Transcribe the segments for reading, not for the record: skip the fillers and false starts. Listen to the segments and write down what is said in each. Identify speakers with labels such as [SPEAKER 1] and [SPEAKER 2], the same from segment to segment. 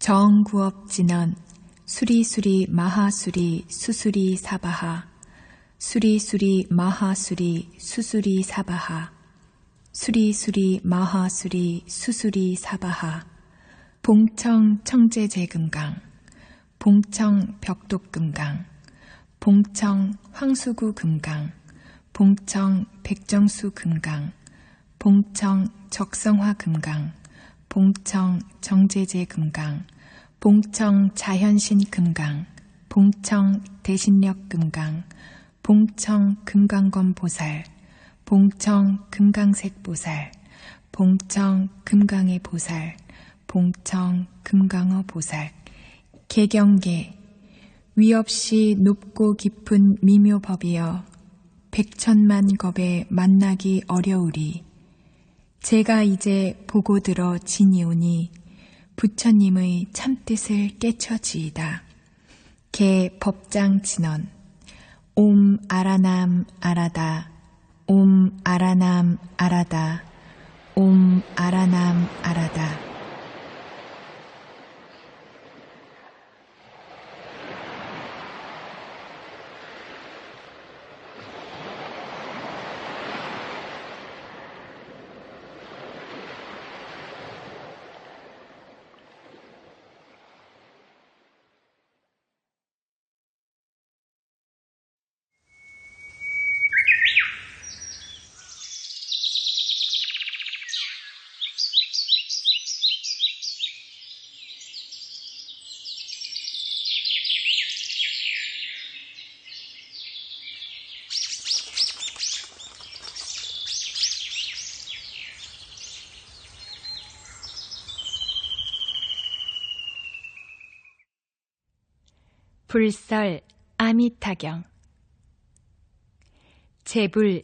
[SPEAKER 1] 정구업진언 수리수리 마하수리 수수리 사바하 수리수리 마하수리 수수리 사바하 수리수리 마하수리 수수리 사바하 봉청 청제제금강 봉청 벽독금강 봉청 황수구금강 봉청 백정수금강 봉청 적성화금강 봉청 정제제금강 봉청 자현신금강 봉청 대신력금강 봉청 금강검보살 봉청 금강색보살 봉청 금강의 보살 봉청 금강어보살 개경계 위없이 높고 깊은 미묘법이여 백천만 겁에 만나기 어려우리 제가 이제 보고 들어 지니오니 부처님의 참뜻을 깨쳐지이다. 개 법장 진언 옴 아라남 아라다 옴 아라남 아라다 옴 아라남 아라다 불설 아미타경 제불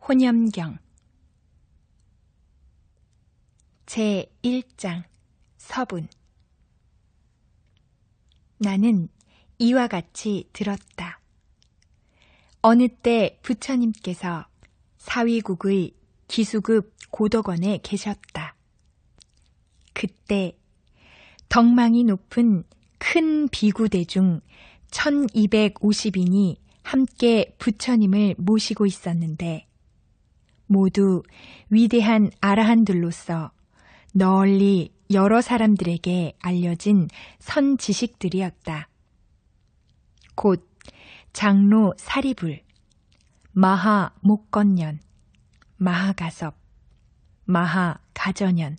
[SPEAKER 1] 혼염경 제1장 서분 나는 이와 같이 들었다. 어느 때 부처님께서 사위국의 기수급 고덕원에 계셨다. 그때 덕망이 높은 큰 비구대 중 1250인이 함께 부처님을 모시고 있었는데 모두 위대한 아라한들로서 널리 여러 사람들에게 알려진 선지식들이었다. 곧 장로 사리불, 마하목건년, 마하가섭, 마하가전년,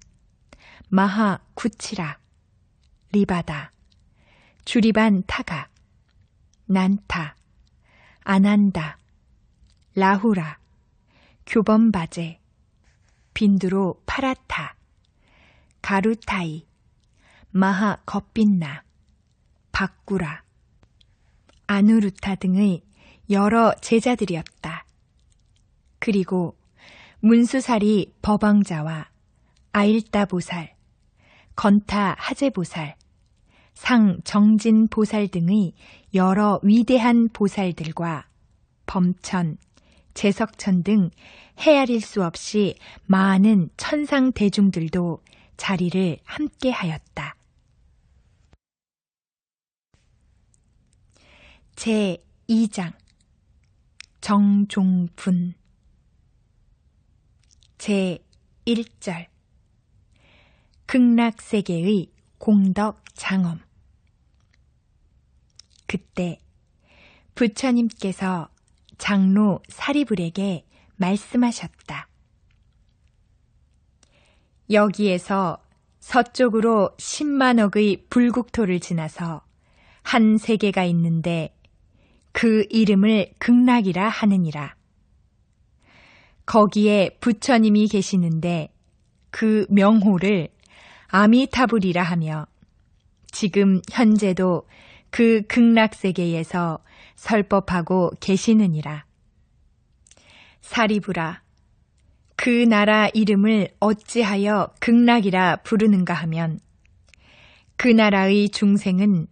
[SPEAKER 1] 마하구치라, 리바다, 주리반 타가, 난타, 아난다, 라후라, 교범바제, 빈두로 파라타, 가루타이, 마하 겁빈나, 바꾸라, 아누루타 등의 여러 제자들이었다. 그리고 문수사리 법왕자와 아일다보살, 건타 하제보살, 상정진보살 등의 여러 위대한 보살들과 범천, 제석천 등 헤아릴 수 없이 많은 천상 대중들도 자리를 함께 하였다. 제2장 정종분 제1절 극락세계의 공덕 장엄 그때 부처님께서 장로 사리불에게 말씀하셨다. 여기에서 서쪽으로 10만억의 불국토를 지나서 한 세계가 있는데 그 이름을 극락이라 하느니라. 거기에 부처님이 계시는데 그 명호를 아미타불이라 하며 지금 현재도 그 극락세계에서 설법하고 계시느니라. 사리불아, 그 나라 이름을 어찌하여 극락이라 부르는가 하면 그 나라의 중생은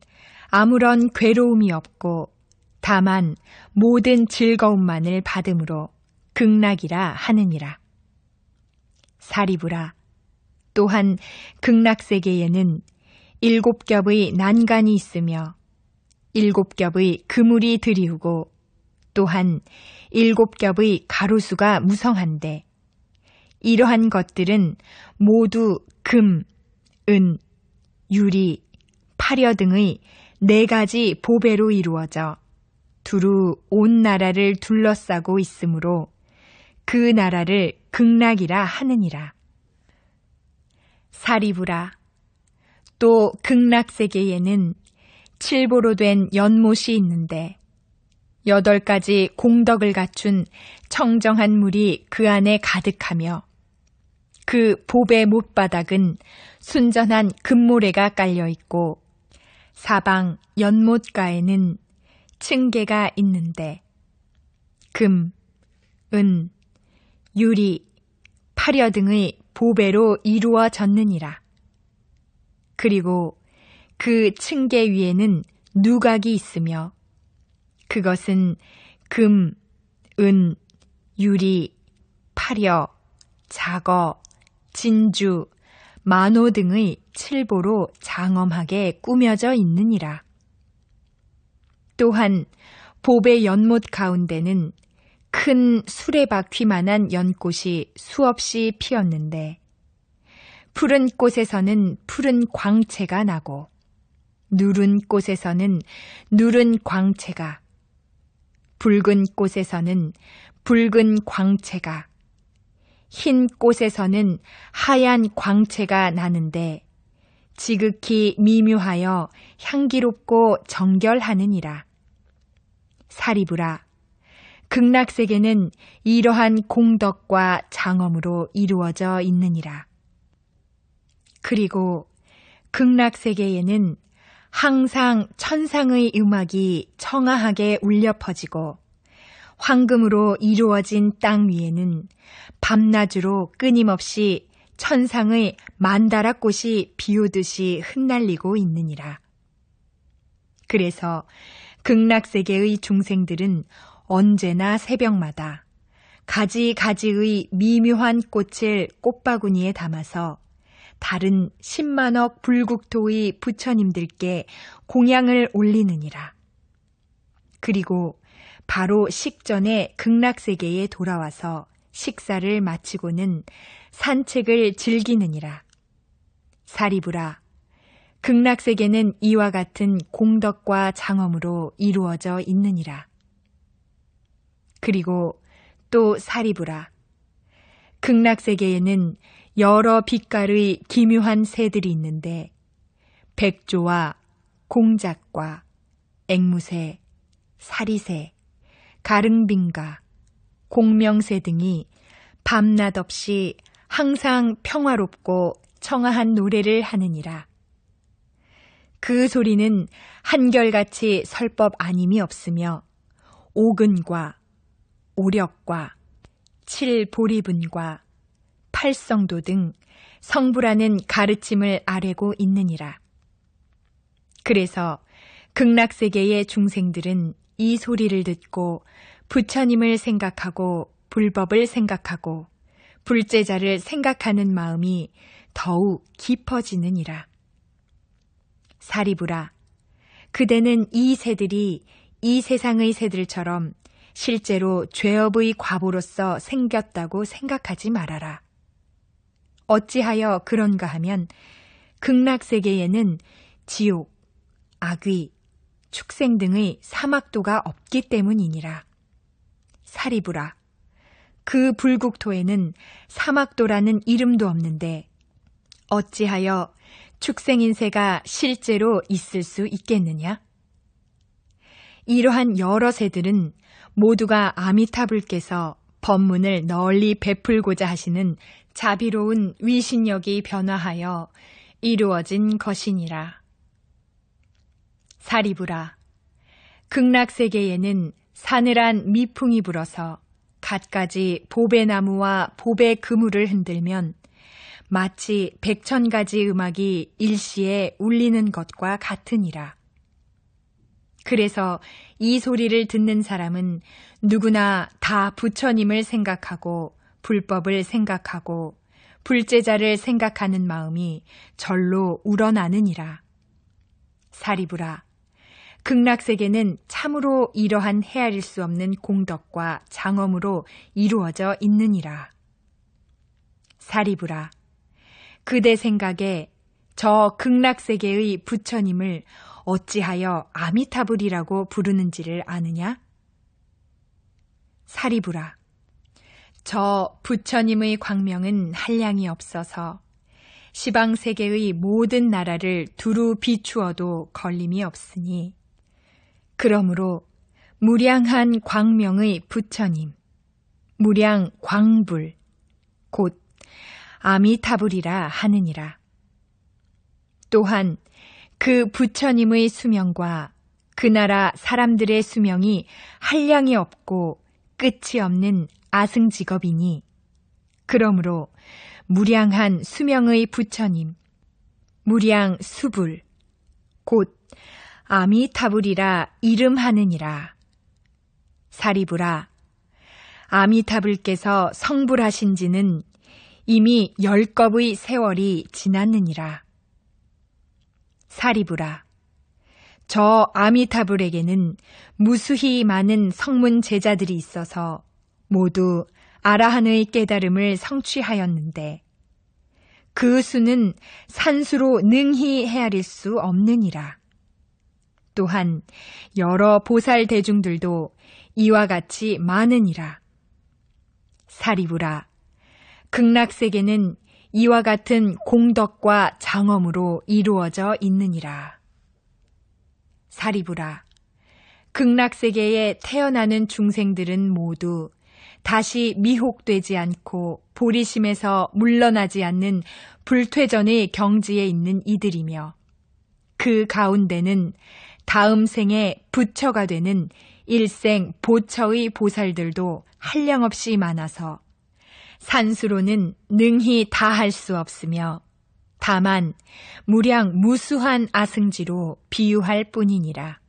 [SPEAKER 1] 아무런 괴로움이 없고 다만 모든 즐거움만을 받음으로 극락이라 하느니라. 사리불아, 또한 극락세계에는 7겹의 난간이 있으며 7겹의 그물이 드리우고 또한 7겹의 가로수가 무성한데 이러한 것들은 모두 금, 은, 유리, 파려 등의 4가지 보배로 이루어져 두루 온 나라를 둘러싸고 있으므로 그 나라를 극락이라 하느니라. 사리부라. 또 극락세계에는 7보로 된 연못이 있는데 8가지 공덕을 갖춘 청정한 물이 그 안에 가득하며 그 보배 못바닥은 순전한 금모래가 깔려있고 사방 연못가에는 층계가 있는데 금, 은, 유리, 파려 등의 보배로 이루어졌느니라. 그리고 그 층계 위에는 누각이 있으며 그것은 금, 은, 유리, 파려, 자거, 진주, 만호 등의 7보로 장엄하게 꾸며져 있느니라. 또한 보배 연못 가운데는 큰 수레바퀴만한 연꽃이 수없이 피었는데 푸른 꽃에서는 푸른 광채가 나고 누른 꽃에서는 누른 광채가 붉은 꽃에서는 붉은 광채가 흰 꽃에서는 하얀 광채가 나는데 지극히 미묘하여 향기롭고 정결하느니라. 사리부라. 극락세계는 이러한 공덕과 장엄으로 이루어져 있느니라. 그리고 극락세계에는 항상 천상의 음악이 청아하게 울려 퍼지고 황금으로 이루어진 땅 위에는 밤낮으로 끊임없이 천상의 만다라꽃이 비오듯이 흩날리고 있느니라. 그래서 극락세계의 중생들은 언제나 새벽마다 가지가지의 미묘한 꽃을 꽃바구니에 담아서 다른 10만억 불국토의 부처님들께 공양을 올리느니라. 그리고 바로 식전에 극락세계에 돌아와서 식사를 마치고는 산책을 즐기느니라. 사리부라. 극락세계는 이와 같은 공덕과 장엄으로 이루어져 있느니라. 그리고 또 사리부라. 극락세계에는 여러 빛깔의 기묘한 새들이 있는데 백조와 공작과 앵무새, 사리새, 가릉빙가, 공명새 등이 밤낮 없이 항상 평화롭고 청아한 노래를 하느니라. 그 소리는 한결같이 설법 아님이 없으며 오근과 오력과 칠보리분과 팔성도 등 성부라는 가르침을 아뢰고 있느니라. 그래서 극락세계의 중생들은 이 소리를 듣고 부처님을 생각하고 불법을 생각하고 불제자를 생각하는 마음이 더욱 깊어지느니라. 사리부라. 그대는 이 새들이 이 세상의 새들처럼 실제로 죄업의 과보로서 생겼다고 생각하지 말아라. 어찌하여 그런가 하면 극락세계에는 지옥, 악귀, 축생 등의 사막도가 없기 때문이니라. 사리부라. 그 불국토에는 사막도라는 이름도 없는데 어찌하여 축생인새가 실제로 있을 수 있겠느냐? 이러한 여러 새들은 모두가 아미타불께서 법문을 널리 베풀고자 하시는 자비로운 위신력이 변화하여 이루어진 것이니라. 사리부라. 극락세계에는 사늘한 미풍이 불어서 갖가지 보배나무와 보배 그물을 흔들면 마치 100,000가지 음악이 일시에 울리는 것과 같으니라. 그래서 이 소리를 듣는 사람은 누구나 다 부처님을 생각하고 불법을 생각하고 불제자를 생각하는 마음이 절로 우러나느니라. 사리부라, 극락세계는 참으로 이러한 헤아릴 수 없는 공덕과 장엄으로 이루어져 있느니라. 사리부라, 그대 생각에 저 극락세계의 부처님을 어찌하여 아미타불이라고 부르는지를 아느냐? 사리부라, 저 부처님의 광명은 한량이 없어서 시방세계의 모든 나라를 두루 비추어도 걸림이 없으니 그러므로 무량한 광명의 부처님, 무량 광불, 곧 아미타불이라 하느니라. 또한 그 부처님의 수명과 그 나라 사람들의 수명이 한량이 없고 끝이 없는 아승직업이니 그러므로 무량한 수명의 부처님, 무량 수불, 곧 아미타불이라 이름하느니라. 사리부라, 아미타불께서 성불하신 지는 이미 10겁의 세월이 지났느니라. 사리부라, 저 아미타불에게는 무수히 많은 성문 제자들이 있어서 모두 아라한의 깨달음을 성취하였는데 그 수는 산수로 능히 헤아릴 수 없느니라. 또한 여러 보살 대중들도 이와 같이 많으니라. 사리부라, 극락세계는 이와 같은 공덕과 장엄으로 이루어져 있느니라. 사리부라, 극락세계에 태어나는 중생들은 모두 다시 미혹되지 않고 보리심에서 물러나지 않는 불퇴전의 경지에 있는 이들이며 그 가운데는 다음 생에 부처가 되는 일생 보처의 보살들도 한량없이 많아서 산수로는 능히 다 할 수 없으며 다만 무량 무수한 아승지로 비유할 뿐이니라.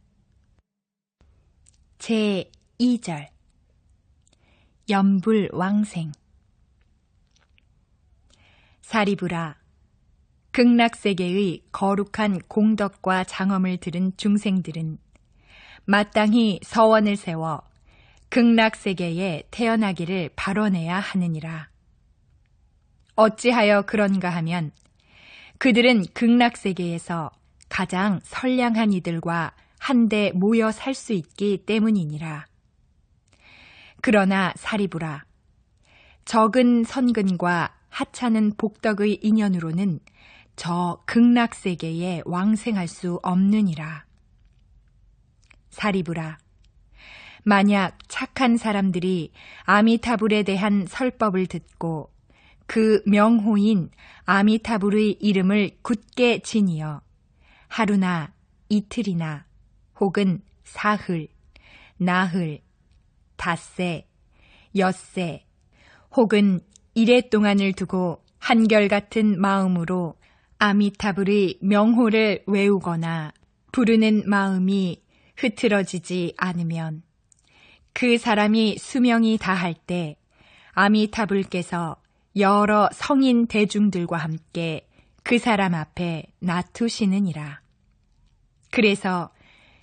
[SPEAKER 1] 제2절 염불왕생. 사리부라, 극락세계의 거룩한 공덕과 장엄을 들은 중생들은 마땅히 서원을 세워 극락세계에 태어나기를 발원해야 하느니라. 어찌하여 그런가 하면 그들은 극락세계에서 가장 선량한 이들과 한데 모여 살 수 있기 때문이니라. 그러나 사리부라, 적은 선근과 하찮은 복덕의 인연으로는 저 극락세계에 왕생할 수 없느니라. 사리부라, 만약 착한 사람들이 아미타불에 대한 설법을 듣고 그 명호인 아미타불의 이름을 굳게 지니어 하루나 이틀이나 혹은 사흘, 나흘, 닷새, 엿새 혹은 이래 동안을 두고 한결같은 마음으로 아미타불의 명호를 외우거나 부르는 마음이 흐트러지지 않으면 그 사람이 수명이 다할 때 아미타불께서 여러 성인 대중들과 함께 그 사람 앞에 놔두시느니라. 그래서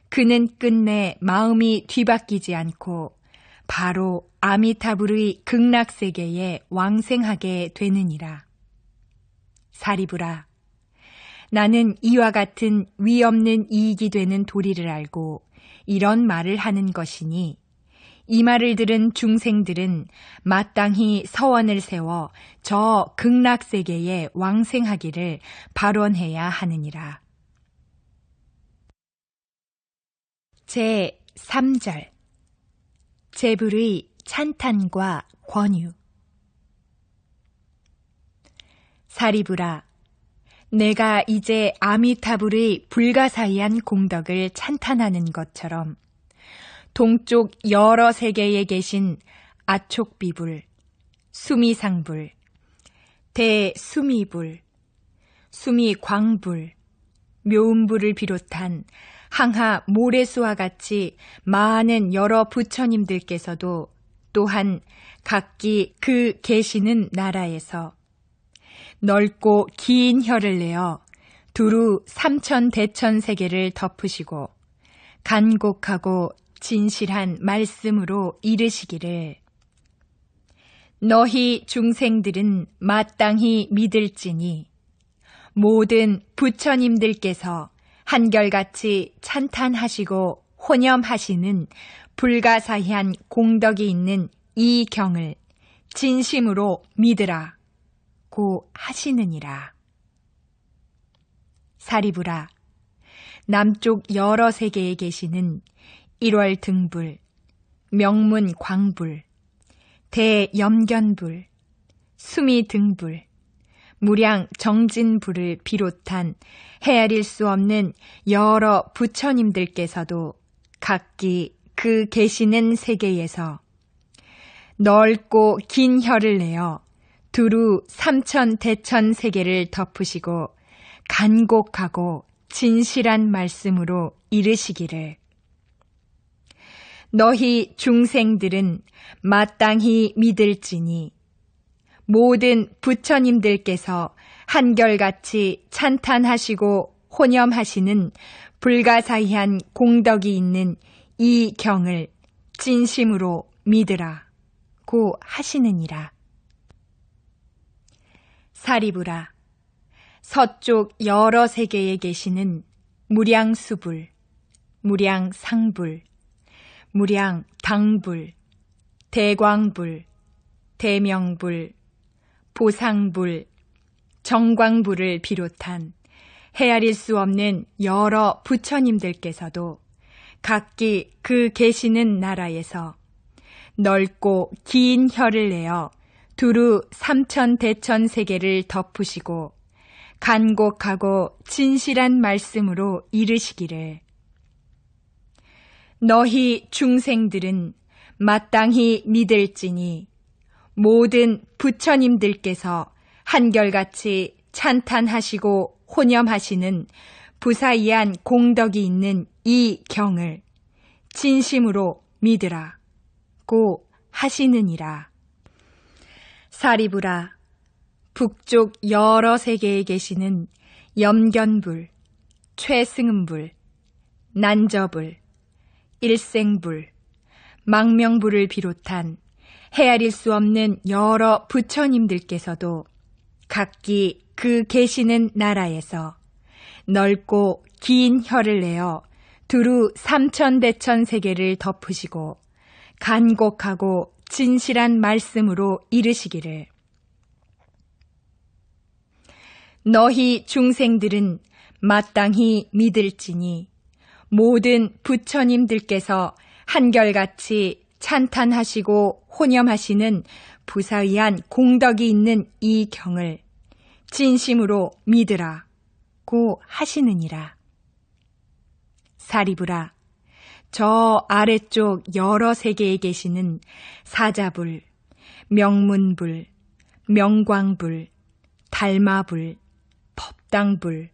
[SPEAKER 1] 그는 끝내 마음이 뒤바뀌지 않고 바로 아미타불의 극락세계에 왕생하게 되느니라. 사리부라, 나는 이와 같은 위없는 이익이 되는 도리를 알고 이런 말을 하는 것이니 이 말을 들은 중생들은 마땅히 서원을 세워 저 극락세계에 왕생하기를 발원해야 하느니라. 제3절 제불의 찬탄과 권유. 사리부라, 내가 이제 아미타불의 불가사의한 공덕을 찬탄하는 것처럼 동쪽 여러 세계에 계신 아촉비불, 수미상불, 대수미불, 수미광불, 묘음불을 비롯한 항하 모래수와 같이 많은 여러 부처님들께서도 또한 각기 그 계시는 나라에서 넓고 긴 혀를 내어 두루 삼천대천세계를 덮으시고 간곡하고 진실한 말씀으로 이르시기를 너희 중생들은 마땅히 믿을지니 모든 부처님들께서 한결같이 찬탄하시고 혼염하시는 불가사의한 공덕이 있는 이 경을 진심으로 믿으라 고 하시느니라. 사리부라, 남쪽 여러 세계에 계시는 1월 등불, 명문 광불, 대염견불, 수미 등불, 무량 정진불을 비롯한 헤아릴 수 없는 여러 부처님들께서도 각기 그 계시는 세계에서 넓고 긴 혀를 내어 두루 삼천대천 세계를 덮으시고 간곡하고 진실한 말씀으로 이르시기를 너희 중생들은 마땅히 믿을지니 모든 부처님들께서 한결같이 찬탄하시고 혼염하시는 불가사의한 공덕이 있는 이 경을 진심으로 믿으라 고 하시느니라. 사리부라, 서쪽 여러 세계에 계시는 무량수불, 무량상불, 무량당불, 대광불, 대명불, 보상불, 정광불을 비롯한 헤아릴 수 없는 여러 부처님들께서도 각기 그 계시는 나라에서 넓고 긴 혀를 내어 두루 삼천대천 세계를 덮으시고 간곡하고 진실한 말씀으로 이르시기를 너희 중생들은 마땅히 믿을지니 모든 부처님들께서 한결같이 찬탄하시고 혼염하시는 부사이한 공덕이 있는 이 경을 진심으로 믿으라 고 하시느니라. 사리부라, 북쪽 여러 세계에 계시는 염견불, 최승음불, 난저불, 일생불, 망명불을 비롯한 헤아릴 수 없는 여러 부처님들께서도 각기 그 계시는 나라에서 넓고 긴 혀를 내어 두루 삼천대천 세계를 덮으시고 간곡하고 진실한 말씀으로 이르시기를 너희 중생들은 마땅히 믿을지니 모든 부처님들께서 한결같이 찬탄하시고 혼염하시는 부사의한 공덕이 있는 이 경을 진심으로 믿으라 고 하시느니라. 사리부라, 저 아래쪽 여러 세계에 계시는 사자불, 명문불, 명광불, 달마불, 법당불,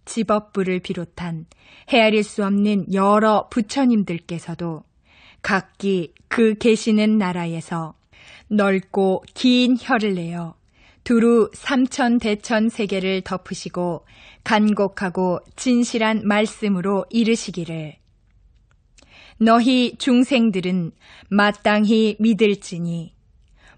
[SPEAKER 1] 지법불을 비롯한 헤아릴 수 없는 여러 부처님들께서도 각기 그 계시는 나라에서 넓고 긴 혀를 내어 두루 삼천대천 세계를 덮으시고 간곡하고 진실한 말씀으로 이르시기를 너희 중생들은 마땅히 믿을지니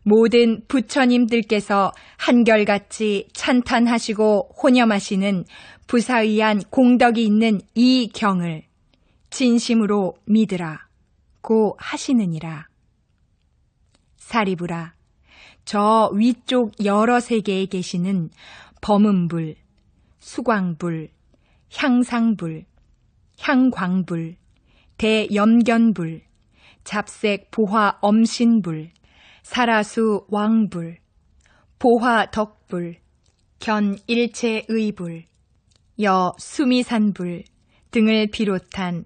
[SPEAKER 1] 모든 부처님들께서 한결같이 찬탄하시고 혼염하시는 부사의한 공덕이 있는 이 경을 진심으로 믿으라 고 하시느니라. 사리부라, 저 위쪽 여러 세계에 계시는 범음불, 수광불, 향상불, 향광불, 대염견불, 잡색 보화 엄신불, 사라수 왕불, 보화덕불, 견일체의불, 여수미산불 등을 비롯한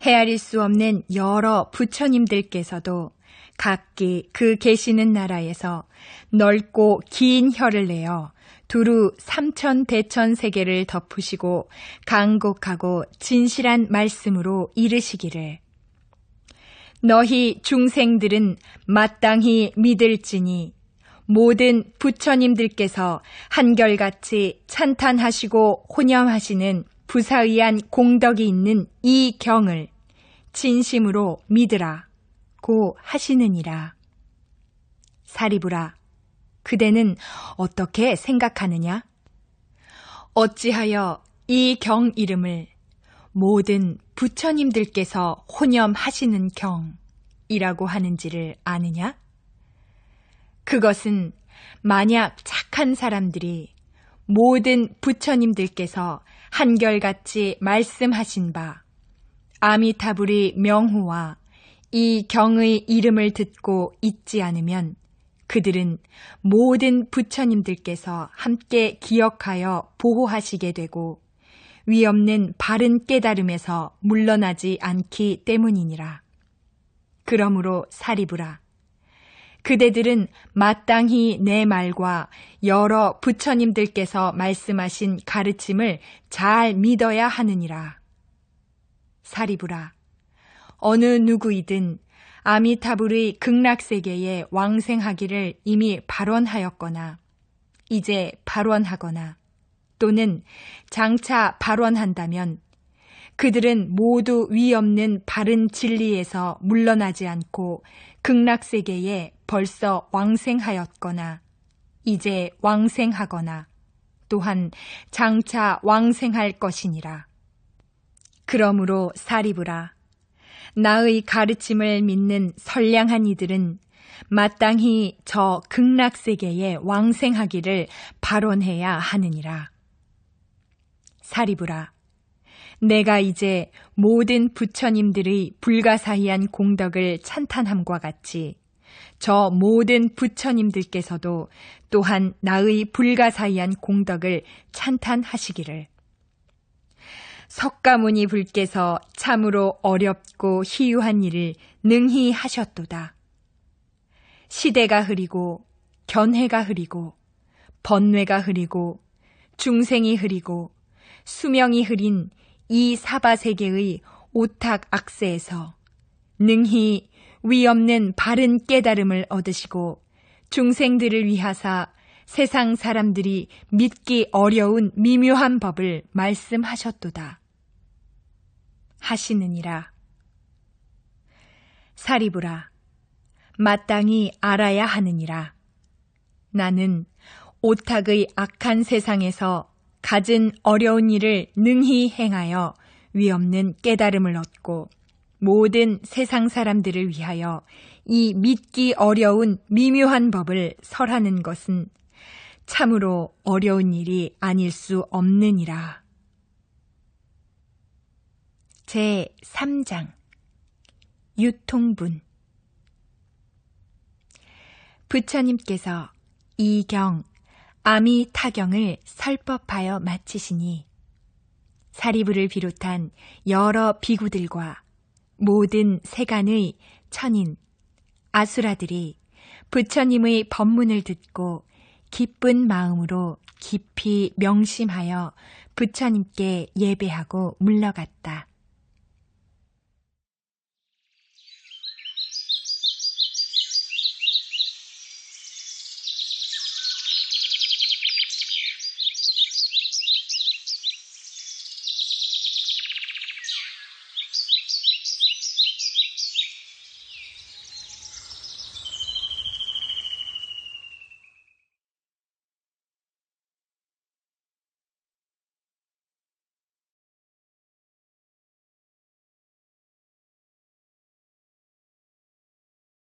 [SPEAKER 1] 헤아릴 수 없는 여러 부처님들께서도 각기 그 계시는 나라에서 넓고 긴 혀를 내어 두루 삼천대천 세계를 덮으시고 간곡하고 진실한 말씀으로 이르시기를 너희 중생들은 마땅히 믿을지니 모든 부처님들께서 한결같이 찬탄하시고 혼염하시는 부사의한 공덕이 있는 이 경을 진심으로 믿으라 고 하시느니라. 사리부라, 그대는 어떻게 생각하느냐? 어찌하여 이 경 이름을 모든 부처님들께서 혼염하시는 경이라고 하는지를 아느냐? 그것은 만약 착한 사람들이 모든 부처님들께서 한결같이 말씀하신 바 아미타불의 명호와 이 경의 이름을 듣고 잊지 않으면 그들은 모든 부처님들께서 함께 기억하여 보호하시게 되고 위없는 바른 깨달음에서 물러나지 않기 때문이니라. 그러므로 사리부라, 그대들은 마땅히 내 말과 여러 부처님들께서 말씀하신 가르침을 잘 믿어야 하느니라. 사리부라, 어느 누구이든 아미타불의 극락세계에 왕생하기를 이미 발언하였거나 이제 발언하거나 또는 장차 발언한다면 그들은 모두 위없는 바른 진리에서 물러나지 않고 극락세계에 벌써 왕생하였거나 이제 왕생하거나 또한 장차 왕생할 것이니라. 그러므로 사리부라, 나의 가르침을 믿는 선량한 이들은 마땅히 저 극락세계에 왕생하기를 발언해야 하느니라. 사리부라, 내가 이제 모든 부처님들의 불가사의한 공덕을 찬탄함과 같이 저 모든 부처님들께서도 또한 나의 불가사의한 공덕을 찬탄하시기를. 석가모니 불께서 참으로 어렵고 희유한 일을 능히 하셨도다. 시대가 흐리고 견해가 흐리고 번뇌가 흐리고 중생이 흐리고 수명이 흐린 이 사바세계의 오탁 악세에서 능히 위없는 바른 깨달음을 얻으시고 중생들을 위하사 세상 사람들이 믿기 어려운 미묘한 법을 말씀하셨도다. 하시느니라. 사리부라, 마땅히 알아야 하느니라. 나는 오탁의 악한 세상에서 갖은 어려운 일을 능히 행하여 위없는 깨달음을 얻고 모든 세상 사람들을 위하여 이 믿기 어려운 미묘한 법을 설하는 것은 참으로 어려운 일이 아닐 수 없느니라. 제3장 유통분. 부처님께서 이 경 아미타경을 설법하여 마치시니 사리부를 비롯한 여러 비구들과 모든 세간의 천인, 아수라들이 부처님의 법문을 듣고 기쁜 마음으로 깊이 명심하여 부처님께 예배하고 물러갔다.